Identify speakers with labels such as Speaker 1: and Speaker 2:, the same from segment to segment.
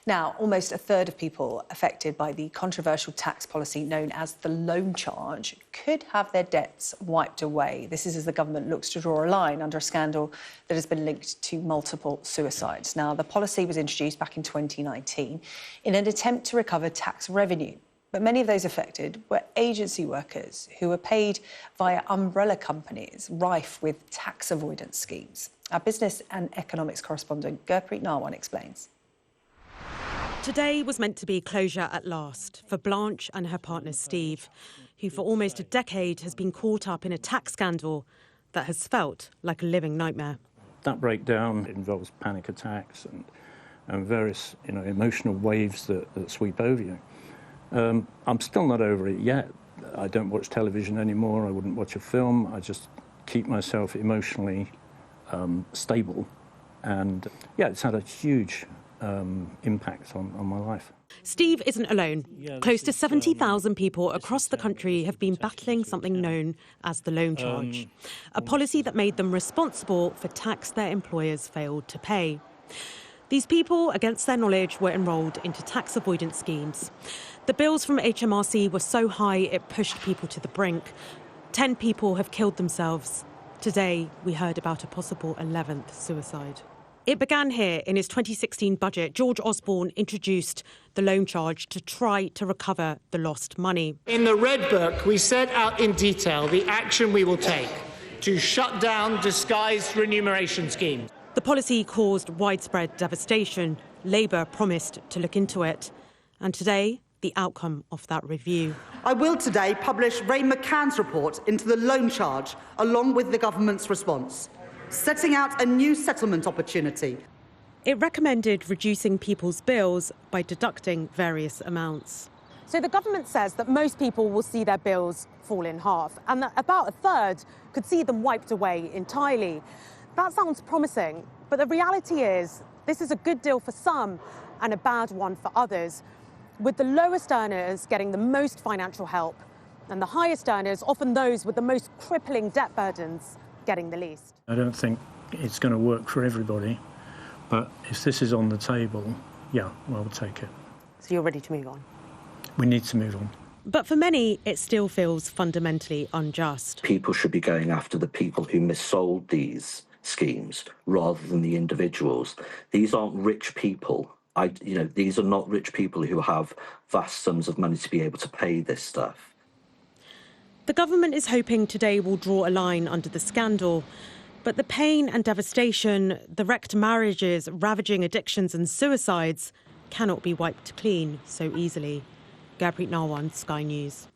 Speaker 1: Now, almost a third of people affected by the controversial tax policy known as the loan charge could have their debts wiped away. This is as the government looks to draw a line under a scandal that has been linked to multiple suicides. Now, the policy was introduced back in 2019 in an attempt to recover tax revenue. But many of those affected were agency workers who were paid via umbrella companies rife with tax avoidance schemes. Our business and economics correspondent Gurpreet Narwan explains.
Speaker 2: Today was meant to be closure at last for Blanche and her partner Steve, who for almost a decade has been caught up in a tax scandal that has felt like a living nightmare.
Speaker 3: That breakdown involves panic attacks and various emotional waves that sweep over you. I'm still not over it yet. I don't watch television anymore. I wouldn't watch a film. I just keep myself emotionally stable. And yeah, it's had a huge impact on my life.
Speaker 2: Steve isn't alone. Close to 70,000 people across the country have been battling something known as the loan charge, a policy that made them responsible for tax their employers failed to pay. These people, against their knowledge, were enrolled into tax avoidance schemes. The bills from HMRC were so high it pushed people to the brink. 10 people have killed themselves. Today, we heard about a possible 11th suicide. It began here in his 2016 budget. George Osborne introduced the loan charge to try to recover the lost money.
Speaker 4: In the Red Book, we set out in detail the action we will take to shut down disguised remuneration schemes.
Speaker 2: The policy caused widespread devastation. Labour promised to look into it. And today, the outcome of that review.
Speaker 5: I will today publish Ray McCann's report into the loan charge, along with the government's response, setting out a new settlement opportunity.
Speaker 2: It recommended reducing people's bills by deducting various amounts.
Speaker 6: So the government says that most people will see their bills fall in half and that about a third could see them wiped away entirely. That sounds promising, but the reality is this is a good deal for some and a bad one for others, with the lowest earners getting the most financial help and the highest earners, often those with the most crippling debt burdens, getting the least.
Speaker 3: I don't think it's going to work for everybody, but if this is on the table, yeah, well, we'll take it.
Speaker 6: So you're ready to move on?
Speaker 3: We need to move on.
Speaker 2: But for many, it still feels fundamentally unjust.
Speaker 7: People should be going after the people who missold these schemes rather than the individuals. These aren't rich people. These are not rich people who have vast sums of money to be able to pay this stuff.
Speaker 2: The government is hoping today will draw a line under the scandal. But the pain and devastation, the wrecked marriages, ravaging addictions and suicides cannot be wiped clean so easily. Gurpreet Narwan, Sky News.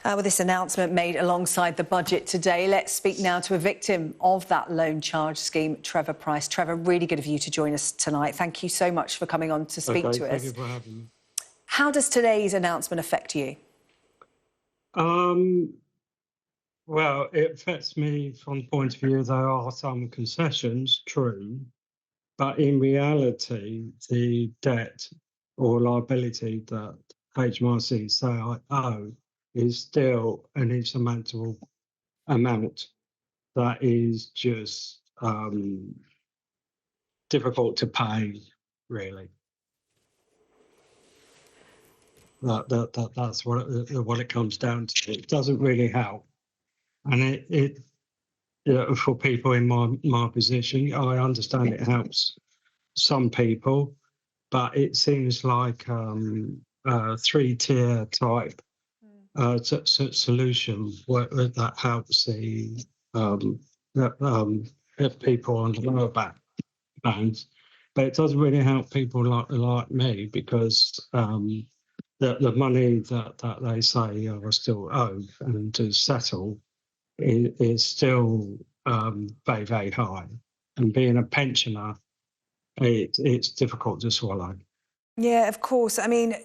Speaker 1: With this announcement made alongside the budget today, let's speak now to a victim of that loan charge scheme, Trevor Price. Trevor, really good of you to join us tonight. Thank you so much for coming on to speak to us.
Speaker 8: Thank you for having me.
Speaker 1: How does today's announcement affect you?
Speaker 8: Well, it affects me from the point of view there are some concessions, true, but in reality, the debt or liability that HMRC say I owe is still an insurmountable amount that is just difficult to pay, really. That's what it comes down to. It doesn't really help, and for people in my position, I understand it helps some people, but it seems like a three-tier type solution that helps the people on the lower bands, but it doesn't really help people like me because the money that they say are still owed and to settle is still very, very high. And being a pensioner, it's difficult to swallow.
Speaker 1: Yeah, of course. I mean,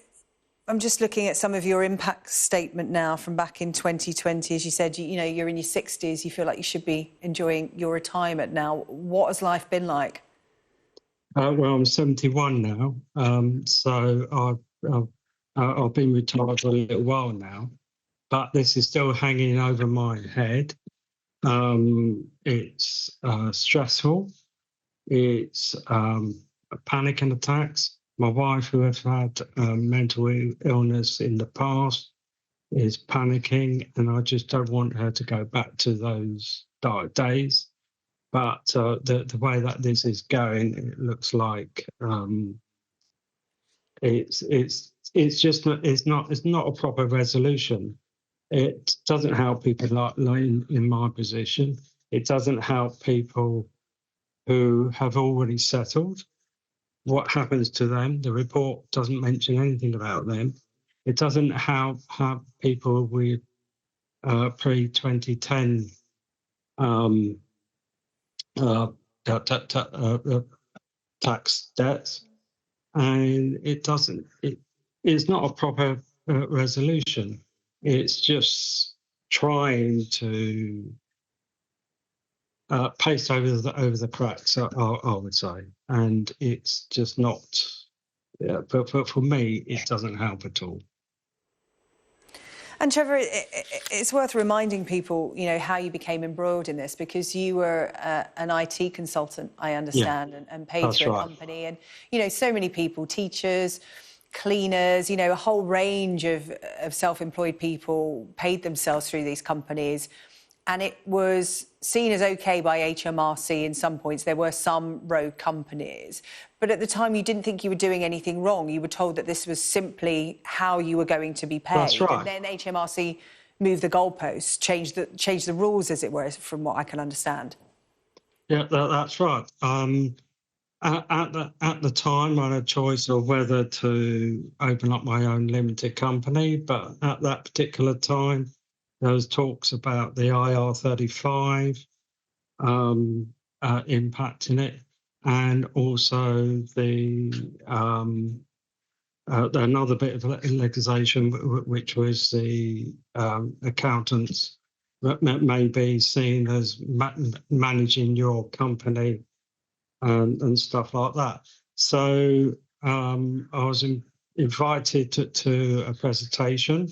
Speaker 1: I'm just looking at some of your impact statement now from back in 2020. As you said, you're in your 60s. You feel like you should be enjoying your retirement now. What has life been like?
Speaker 8: Well, I'm 71 now, so I've been retired for a little while now, but this is still hanging over my head. It's stressful. It's panic and attacks. My wife, who has had mental illness in the past, is panicking, and I just don't want her to go back to those dark days. But the way that this is going, it looks like it's not a proper resolution. It doesn't help people like in my position. It doesn't help people who have already settled. What happens to them? The report doesn't mention anything about them. It doesn't help people with pre-2010 tax debts, and it's not a proper resolution. It's just trying to paste over the cracks, I would say, and it's just not. Yeah, but for me, it doesn't help at all.
Speaker 1: And Trevor, it's worth reminding people, how you became embroiled in this, because you were an IT consultant, I understand, and paid through a company. And, so many people, teachers, cleaners, a whole range of self-employed people paid themselves through these companies. And it was seen as OK by HMRC in some points. There were some rogue companies. But at the time, you didn't think you were doing anything wrong. You were told that this was simply how you were going to be paid.
Speaker 8: That's right.
Speaker 1: And then HMRC moved the goalposts, changed the rules, as it were, from what I can understand.
Speaker 8: Yeah, that's right. At the time, I had a choice of whether to open up my own limited company. But at that particular time, there was talks about the IR35 impacting it, and also another bit of legislation, which was the accountants that may be seen as managing your company and stuff like that. So I was invited to a presentation.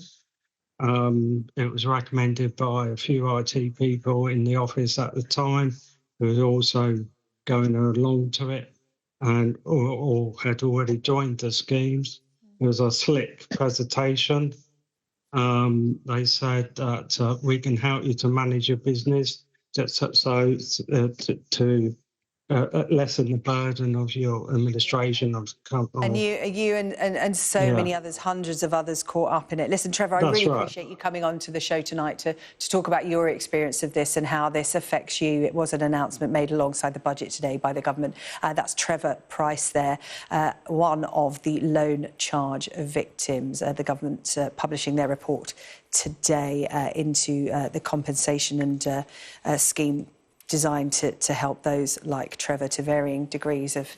Speaker 8: It was recommended by a few IT people in the office at the time who was also going along to it and or had already joined the schemes. It was a slick presentation. They said that we can help you to manage your business to lessen the burden of your administration of the company.
Speaker 1: And you and so many others, hundreds of others, caught up in it. Listen, Trevor, I really appreciate you coming on to the show tonight to talk about your experience of this and how this affects you. It was an announcement made alongside the budget today by the government. That's Trevor Price there, one of the loan charge victims. The government publishing their report today into the compensation and scheme designed to help those like Trevor to varying degrees of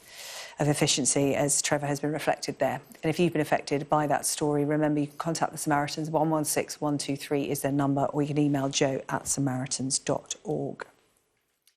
Speaker 1: efficiency, as Trevor has been reflected there. And if you've been affected by that story, remember you can contact the Samaritans. 116 123 is their number, or you can email joe@samaritans.org.